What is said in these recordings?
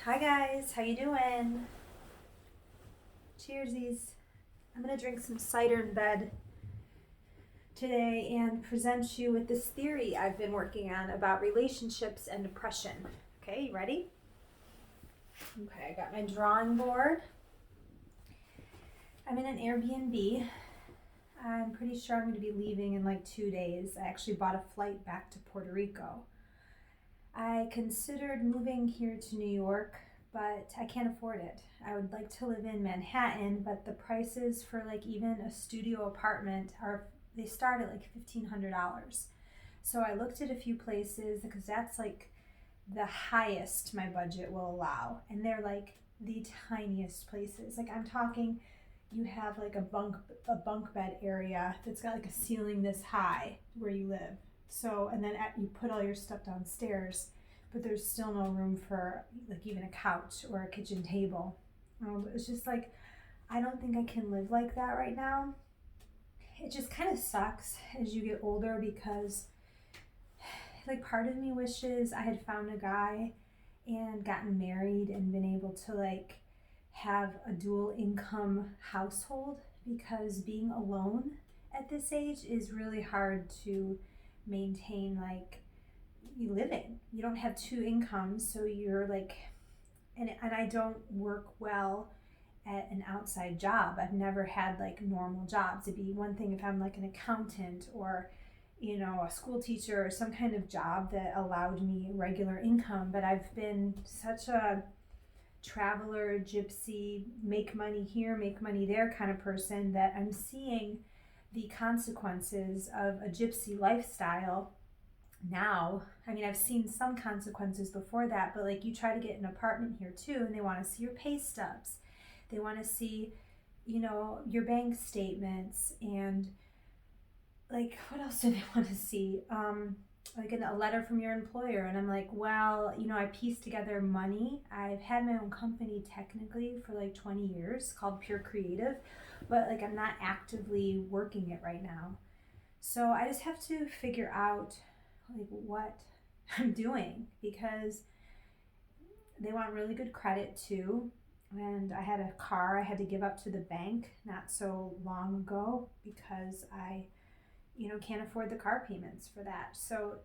Hi guys, how you doing? Cheersies. I'm gonna drink some cider in bed today and present you with this theory I've been working on about relationships and depression. Okay, you ready? Okay, I got my drawing board. I'm in an Airbnb. I'm pretty sure I'm going to be leaving in like 2 days. I actually bought a flight back to Puerto Rico. I considered moving here to New York, but I can't afford it. I would like to live in Manhattan, but the prices for like even a studio apartment they start at like $1,500. So I looked at a few places because that's like the highest my budget will allow, and they're like the tiniest places. Like I'm talking, you have like a bunk bed area that's got like a ceiling this high where you live. So, and then you put all your stuff downstairs, but there's still no room for like even a couch or a kitchen table. It's just like, I don't think I can live like that right now. It just kind of sucks as you get older because, like, part of me wishes I had found a guy and gotten married and been able to, like, have a dual income household, because being alone at this age is really hard to maintain, like, you living. You don't have two incomes, so you're like, and I don't work well at an outside job. I've never had like normal jobs. It'd be one thing if I'm like an accountant or a school teacher or some kind of job that allowed me regular income, but I've been such a traveler, gypsy, make money here, make money there kind of person that I'm seeing the consequences of a gypsy lifestyle now. I mean, I've seen some consequences before that, but like you try to get an apartment here too, and they want to see your pay stubs. They want to see, your bank statements, and like, what else do they want to see? Like a letter from your employer. And I'm like, well, I pieced together money. I've had my own company technically for like 20 years called Pure Creative, but like I'm not actively working it right now. So I just have to figure out like what I'm doing, because they want really good credit too. And I had a car I had to give up to the bank not so long ago because I, can't afford the car payments for that. So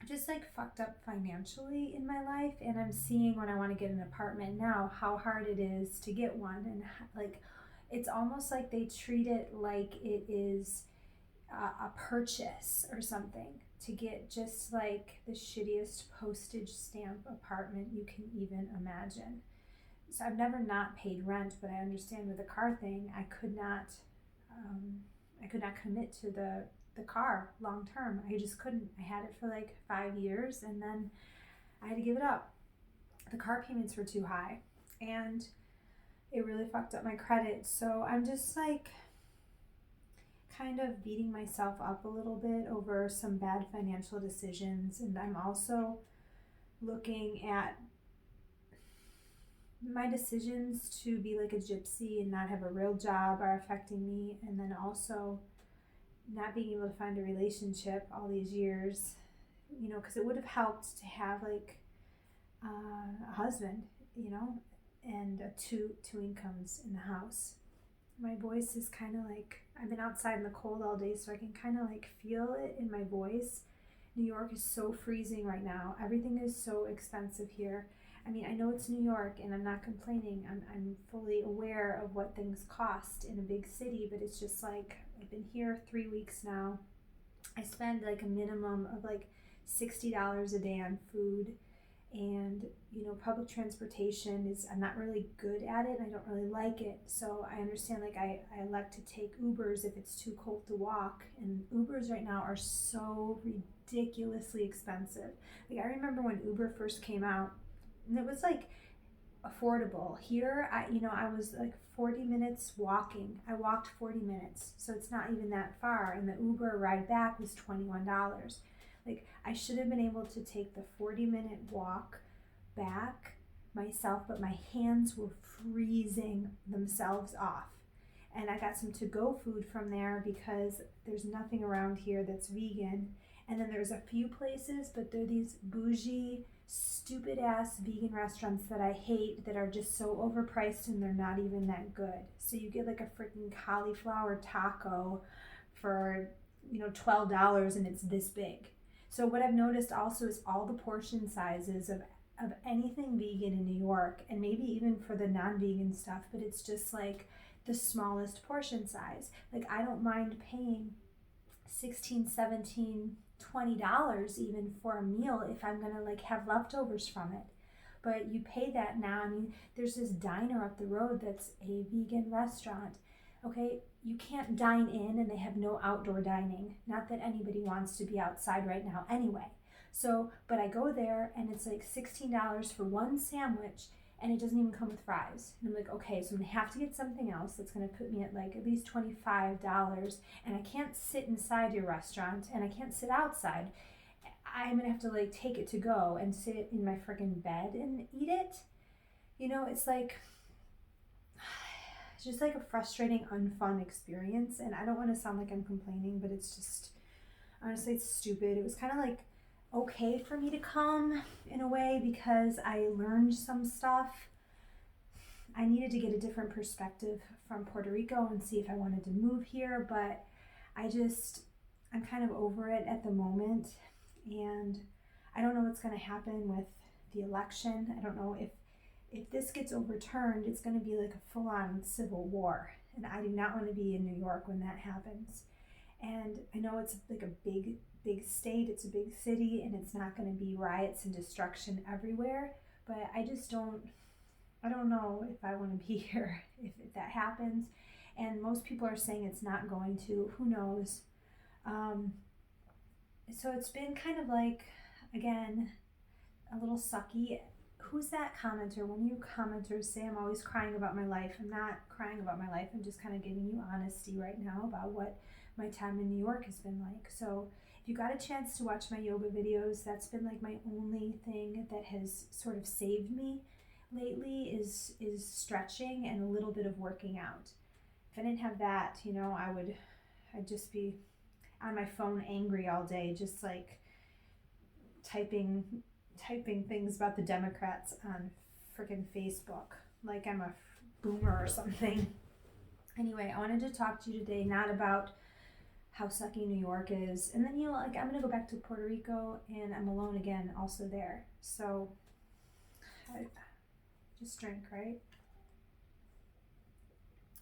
just like fucked up financially in my life, and I'm seeing when I want to get an apartment now how hard it is to get one, and like it's almost like they treat it like it is a purchase or something, to get just like the shittiest postage stamp apartment you can even imagine. So I've never not paid rent, but I understand with the car thing, I could not commit to the car long term. I just couldn't. I had it for like 5 years, and then I had to give it up. The car payments were too high, and it really fucked up my credit. So I'm just like kind of beating myself up a little bit over some bad financial decisions, and I'm also looking at my decisions to be like a gypsy and not have a real job are affecting me, and then also not being able to find a relationship all these years, because it would have helped to have like a husband, and two incomes in the house. My voice is kind of like, I've been outside in the cold all day, so I can kind of like feel it in my voice. New York is so freezing right now. Everything is so expensive here. I mean, I know it's New York and I'm not complaining. I'm fully aware of what things cost in a big city, but it's just like, I've been here 3 weeks now. I spend like a minimum of like $60 a day on food, and public transportation is, I'm not really good at it and I don't really like it. So I understand, like I like to take Ubers if it's too cold to walk, and Ubers right now are so ridiculously expensive. Like I remember when Uber first came out, and it was like affordable. Here I was like 40 minutes walking. I walked 40 minutes, so it's not even that far, and the Uber ride back was $21. Like I should have been able to take the 40-minute walk back myself, but my hands were freezing themselves off. And I got some to-go food from there because there's nothing around here that's vegan. And then there's a few places, but they're these bougie, stupid ass vegan restaurants that I hate that are just so overpriced and they're not even that good. So you get like a freaking cauliflower taco for, $12 and it's this big. So what I've noticed also is all the portion sizes of anything vegan in New York, and maybe even for the non-vegan stuff, but it's just like the smallest portion size. Like I don't mind paying 16, 17, $20 even for a meal if I'm gonna like have leftovers from it. But you pay that now. I mean, there's this diner up the road that's a vegan restaurant. Okay, you can't dine in and they have no outdoor dining. Not that anybody wants to be outside right now anyway. So, but I go there and it's like $16 for one sandwich and it doesn't even come with fries. And I'm like, okay, so I'm gonna have to get something else that's gonna put me at like at least $25, and I can't sit inside your restaurant and I can't sit outside. I'm gonna have to like take it to go and sit in my freaking bed and eat it. It's like, it's just like a frustrating, unfun experience. And I don't want to sound like I'm complaining, but it's just, honestly, it's stupid. It was kind of like okay for me to come in a way because I learned some stuff. I needed to get a different perspective from Puerto Rico and see if I wanted to move here, but I'm kind of over it at the moment, and I don't know what's going to happen with the election. I don't know if this gets overturned, it's going to be like a full-on civil war, and I do not want to be in New York when that happens. And I know it's like a big state, it's a big city, and it's not going to be riots and destruction everywhere, but I don't know if I want to be here if that happens. And most people are saying it's not going to. Who knows? So it's been kind of like, again, a little sucky. Who's that commenter? One of you commenters say I'm always crying about my life. I'm not crying about my life. I'm just kind of giving you honesty right now about what my time in New York has been like. So if you got a chance to watch my yoga videos, that's been like my only thing that has sort of saved me lately is stretching and a little bit of working out. If I didn't have that, I'd just be on my phone angry all day, just like typing things about the Democrats on freaking Facebook like I'm a boomer or something. Anyway, I wanted to talk to you today not about how sucky New York is, and then I'm gonna go back to Puerto Rico and I'm alone again also there. So I just drink, right?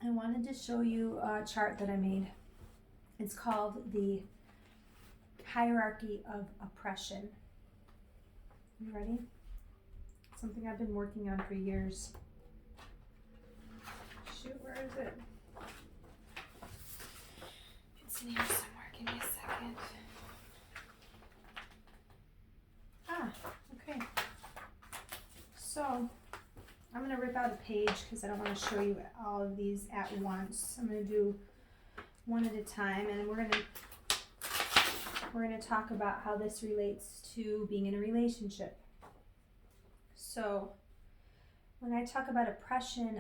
I wanted to show you a chart that I made. It's called the hierarchy of oppression. You ready? Something I've been working on for years. Shoot, where is it? It's in here somewhere. Give me a second. Okay. So, I'm going to rip out a page because I don't want to show you all of these at once. I'm going to do one at a time, and we're going to talk about how this relates to being in a relationship. So when I talk about oppression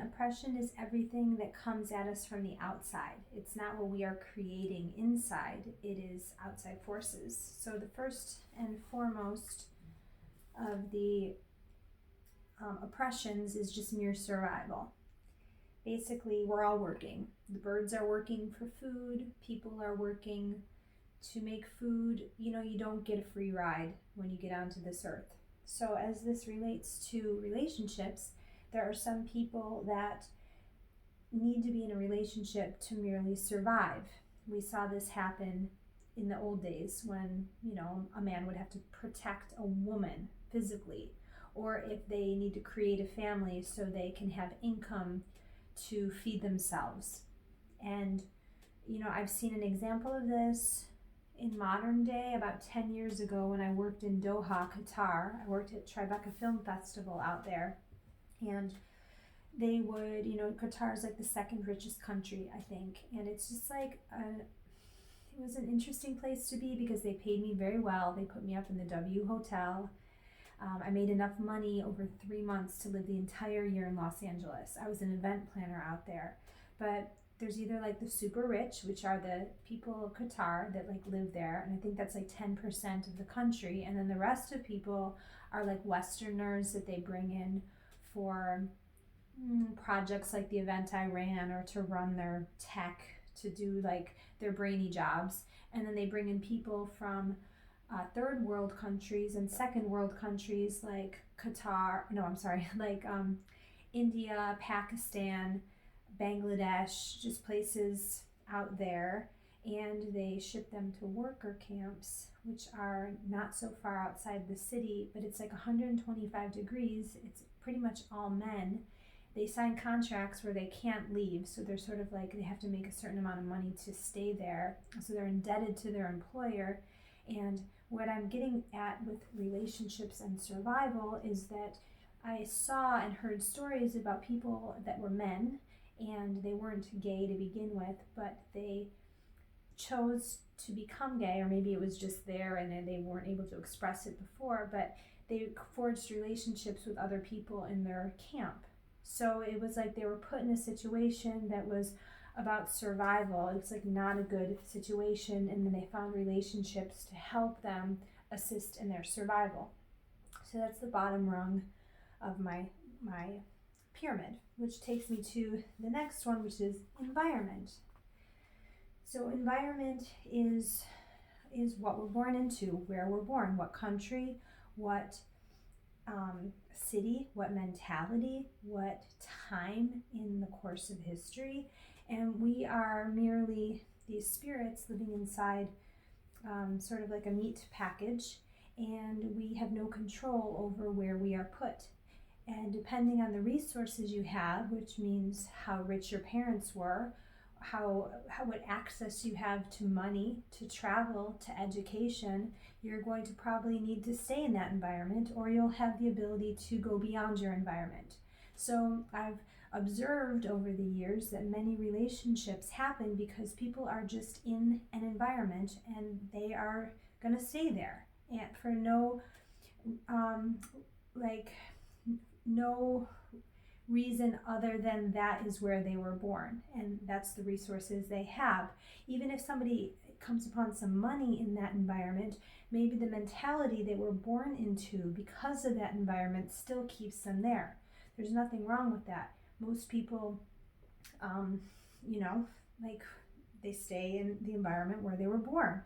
is everything that comes at us from the outside. It's not what we are creating inside, it is outside forces. So the first and foremost of the oppressions is just mere survival. Basically, we're all working. The birds are working for food, people are working to make food. You don't get a free ride when you get onto this earth. So as this relates to relationships, there are some people that need to be in a relationship to merely survive. We saw this happen in the old days when, a man would have to protect a woman physically, or if they need to create a family so they can have income to feed themselves. And, I've seen an example of this in modern day about 10 years ago when I worked in Doha, Qatar. I worked at Tribeca Film Festival out there. And they would, Qatar is like the second richest country, I think. And it's just like, it was an interesting place to be because they paid me very well. They put me up in the W Hotel. I made enough money over 3 months to live the entire year in Los Angeles. I was an event planner out there. But there's either like the super rich, which are the people of Qatar that like live there, and I think that's like 10% of the country, and then the rest of people are like Westerners that they bring in for projects like the event I ran, or to run their tech, to do like their brainy jobs. And then they bring in people from third world countries and second world countries like Qatar, no, I'm sorry, like India, Pakistan, Bangladesh, just places out there. And they ship them to worker camps, which are not so far outside the city, but it's like 125 degrees. It's pretty much all men. They sign contracts where they can't leave, so they're sort of like, they have to make a certain amount of money to stay there, so they're indebted to their employer. And what I'm getting at with relationships and survival is that I saw and heard stories about people that were men, and they weren't gay to begin with, but they chose to become gay, or maybe it was just there and they weren't able to express it before, but they forged relationships with other people in their camp. So it was like they were put in a situation that was about survival. It's like not a good situation, and then they found relationships to help them assist in their survival. So that's the bottom rung of my pyramid, which takes me to the next one, which is environment. So environment is what we're born into, where we're born, what country, what city, what mentality, what time in the course of history. And we are merely these spirits living inside sort of like a meat package, and we have no control over where we are put. And depending on the resources you have, which means how rich your parents were, how what access you have to money, to travel, to education, you're going to probably need to stay in that environment, or you'll have the ability to go beyond your environment. So I've observed over the years that many relationships happen because people are just in an environment and they are going to stay there, and for no no reason other than that is where they were born and that's the resources they have. Even if somebody comes upon some money in that environment, maybe the mentality they were born into because of that environment still keeps them there. There's nothing wrong with that. Most people, like they stay in the environment where they were born.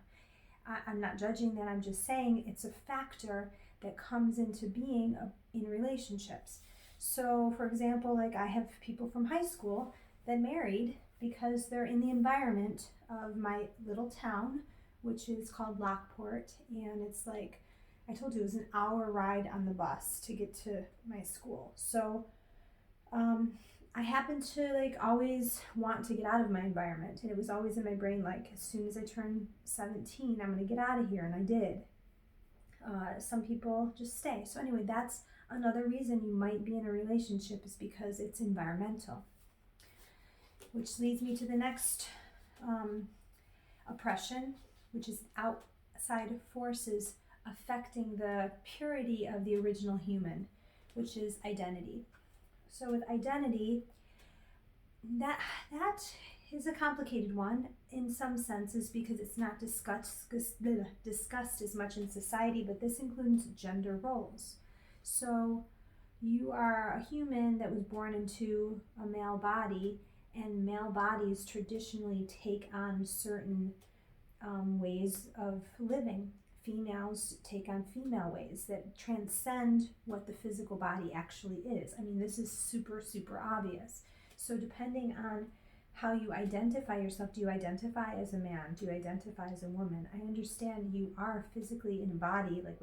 I'm not judging that, I'm just saying it's a factor that comes into being in relationships. So, for example, like I have people from high school that married because they're in the environment of my little town, which is called Lockport, and it's like, I told you, it was an hour ride on the bus to get to my school. So I happen to like always want to get out of my environment, and it was always in my brain, like as soon as I turn 17, I'm going to get out of here, and I did. Some people just stay. So anyway, that's another reason you might be in a relationship, is because it's environmental. Which leads me to the next oppression, which is outside forces affecting the purity of the original human, which is identity. So with identity, that is a complicated one in some senses because it's not discussed as much in society, but this includes gender roles. So you are a human that was born into a male body, and male bodies traditionally take on certain ways of living. Females take on female ways that transcend what the physical body actually is. I mean, this is super, super obvious. So depending on how you identify yourself, do you identify as a man? Do you identify as a woman? I understand you are physically in a body, like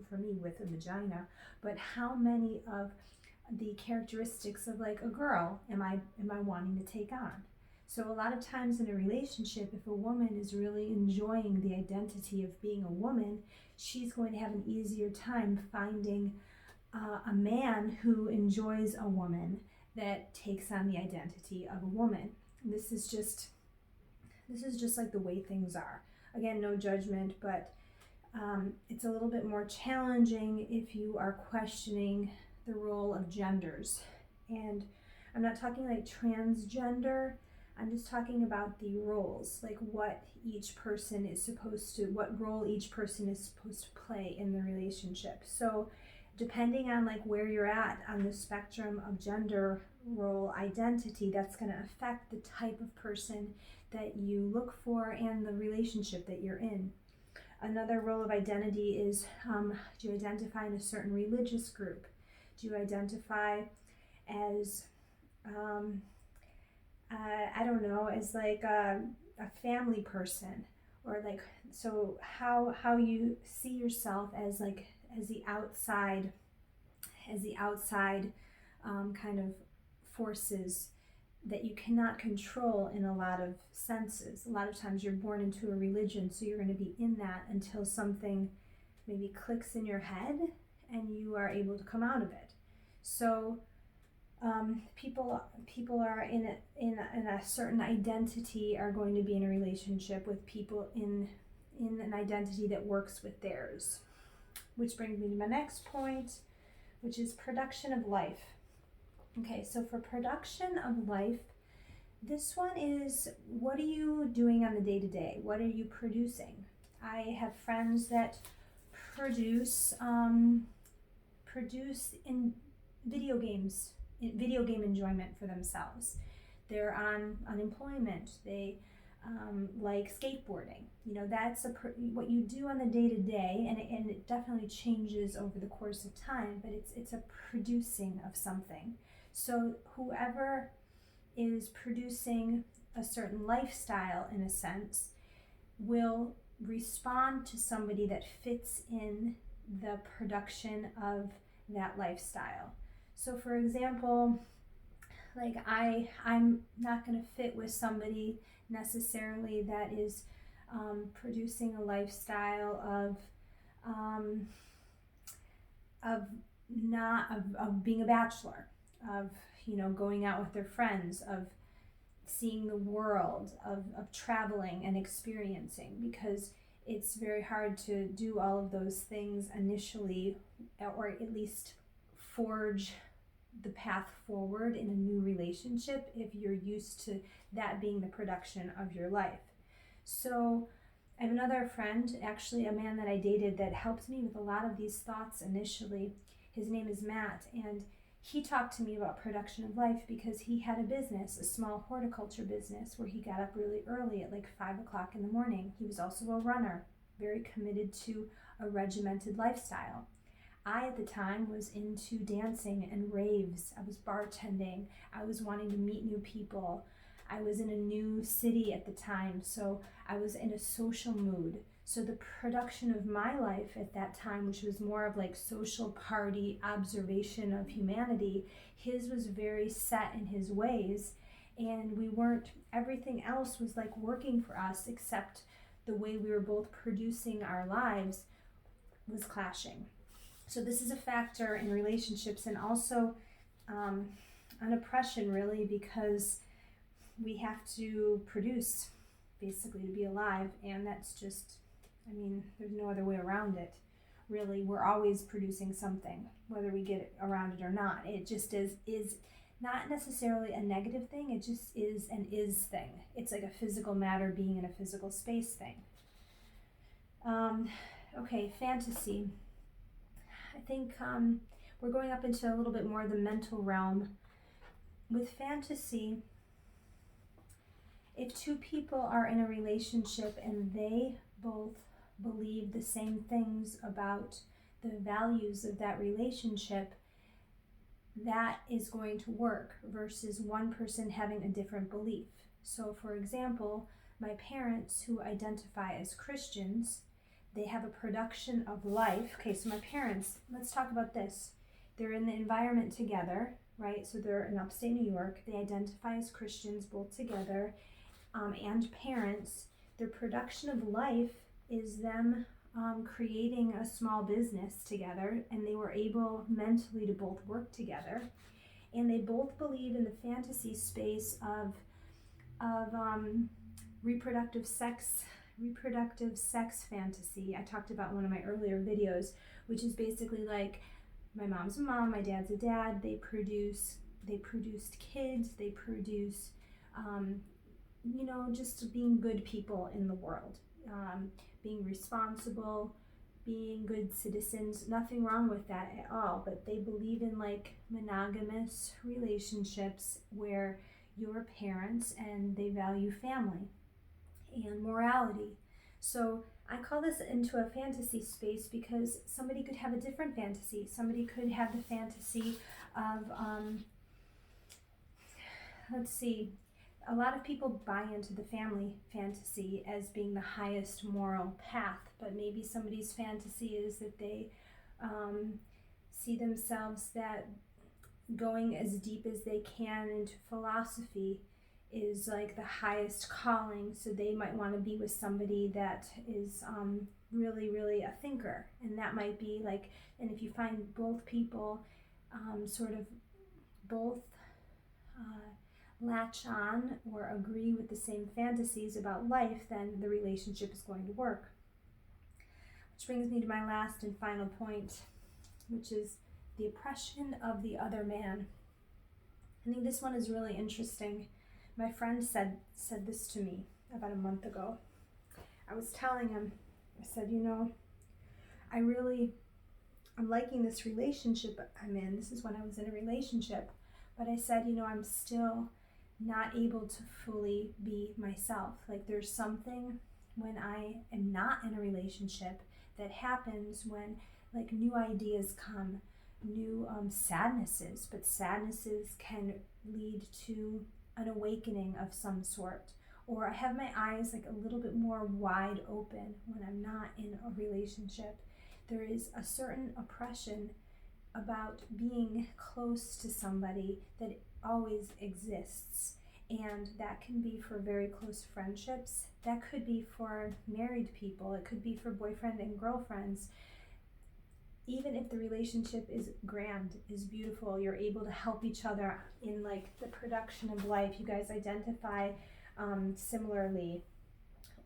for me with a vagina, but how many of the characteristics of like a girl am I wanting to take on? So a lot of times in a relationship, if a woman is really enjoying the identity of being a woman, she's going to have an easier time finding a man who enjoys a woman that takes on the identity of a woman. This is just like the way things are. Again, no judgment, but it's a little bit more challenging if you are questioning the role of genders. And I'm not talking like transgender, I'm just talking about the roles, like what role each person is supposed to play in the relationship. So depending on like where you're at on the spectrum of gender role identity, that's going to affect the type of person that you look for and the relationship that you're in. Another role of identity is, do you identify in a certain religious group? Do you identify as I don't know, as like a family person, or like, so how you see yourself as like as the outside kind of forces that you cannot control in a lot of senses. A lot of times you're born into a religion, so you're going to be in that until something maybe clicks in your head and you are able to come out of it. So people are in a certain identity are going to be in a relationship with people in an identity that works with theirs. Which brings me to my next point, which is production of life. Okay, so for production of life, this one is, what are you doing on the day-to-day? What are you producing? I have friends that produce in video games, video game enjoyment for themselves. They're on unemployment. They like skateboarding. You know, that's what you do on the day-to-day, and it definitely changes over the course of time, but it's a producing of something. So whoever is producing a certain lifestyle, in a sense, will respond to somebody that fits in the production of that lifestyle. So for example, like I'm not going to fit with somebody necessarily that is producing a lifestyle of being a bachelor, of going out with their friends, of seeing the world, of traveling and experiencing, because it's very hard to do all of those things initially, or at least forge the path forward in a new relationship if you're used to that being the production of your life. So I have another friend, actually a man that I dated, that helped me with a lot of these thoughts initially. His name is Matt, and he talked to me about production of life because he had a business, a small horticulture business, where he got up really early at like 5 o'clock in the morning. He was also a runner, very committed to a regimented lifestyle. I, at the time, was into dancing and raves. I was bartending. I was wanting to meet new people. I was in a new city at the time, so I was in a social mood. So the production of my life at that time, which was more of like social party observation of humanity, his was very set in his ways, and everything else was like working for us, except the way we were both producing our lives was clashing. So this is a factor in relationships, and also on oppression, really, because we have to produce basically to be alive, and that's just, there's no other way around it. Really, we're always producing something, whether we get around it or not. It just is not necessarily a negative thing, it just is an is thing. It's like a physical matter being in a physical space thing. Okay, fantasy. I think we're going up into a little bit more of the mental realm. With fantasy, if two people are in a relationship and they both believe the same things about the values of that relationship, that is going to work, versus one person having a different belief. So for example, my parents, who identify as Christians, they have a production of life. Okay, so my parents, let's talk about this. They're in the environment together, right? So they're in upstate New York. They identify as Christians both together, and parents. Their production of life is them creating a small business together, and they were able mentally to both work together. And they both believe in the fantasy space of reproductive sex fantasy. I talked about one of my earlier videos, which is basically like, my mom's a mom, my dad's a dad. They produced kids. They produce just being good people in the world, being responsible, being good citizens. Nothing wrong with that at all, but they believe in like monogamous relationships where you're parents and they value family and morality. So I call this into a fantasy space because somebody could have a different fantasy. Somebody could have the fantasy of, let's see, a lot of people buy into the family fantasy as being the highest moral path, but maybe somebody's fantasy is that they see themselves that going as deep as they can into philosophy is like the highest calling, so they might want to be with somebody that is really, really a thinker, and that might be like, and if you find both people sort of both latch on or agree with the same fantasies about life, then the relationship is going to work. Which brings me to my last and final point, which is the oppression of the other man. I think this one is really interesting. My friend said this to me about a month ago. I was telling him, I said, I'm liking this relationship I'm in. This is when I was in a relationship. But I said, I'm still not able to fully be myself. Like there's something when I am not in a relationship that happens when like new ideas come, new sadnesses, but sadnesses can lead to an awakening of some sort. Or I have my eyes like a little bit more wide open when I'm not in a relationship. There is a certain oppression about being close to somebody that always exists. And that can be for very close friendships. That could be for married people. It could be for boyfriend and girlfriends. Even if the relationship is grand, is beautiful, you're able to help each other in like the production of life. You guys identify similarly,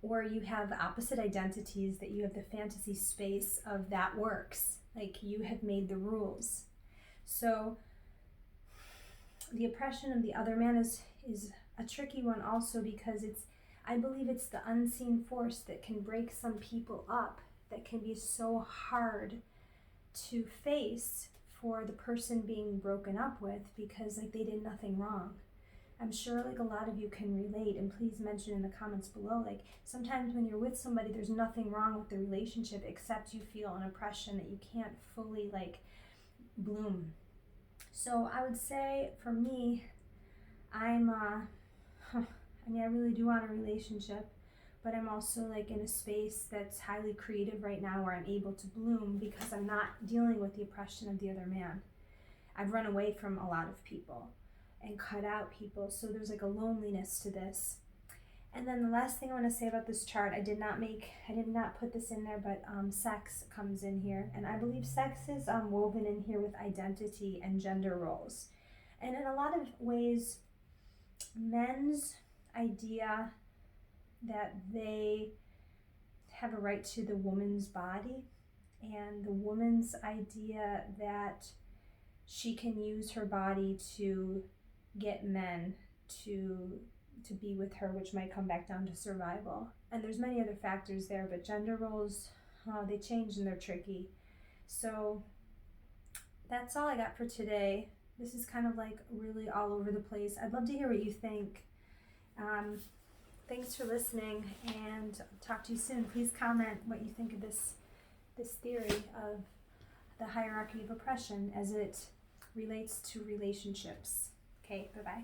or you have opposite identities that you have the fantasy space of that works. Like you have made the rules. So the oppression of the other man is a tricky one also, because I believe it's the unseen force that can break some people up, that can be so hard to face for the person being broken up with, because like they did nothing wrong. I'm sure like a lot of you can relate, and please mention in the comments below, like sometimes when you're with somebody there's nothing wrong with the relationship except you feel an oppression that you can't fully like bloom. So I would say for me, I really do want a relationship, but I'm also like in a space that's highly creative right now where I'm able to bloom because I'm not dealing with the oppression of the other man. I've run away from a lot of people and cut out people, so there's like a loneliness to this. And then the last thing I want to say about this chart, I did not put this in there, but sex comes in here, and I believe sex is woven in here with identity and gender roles. And in a lot of ways, men's idea that they have a right to the woman's body, and the woman's idea that she can use her body to get men to be with her, which might come back down to survival. And there's many other factors there, but gender roles, they change and they're tricky. So that's all I got for today. This is kind of like really all over the place. I'd love to hear what you think. Thanks for listening, and I'll talk to you soon. Please comment what you think of this theory of the hierarchy of oppression as it relates to relationships. Okay, bye-bye.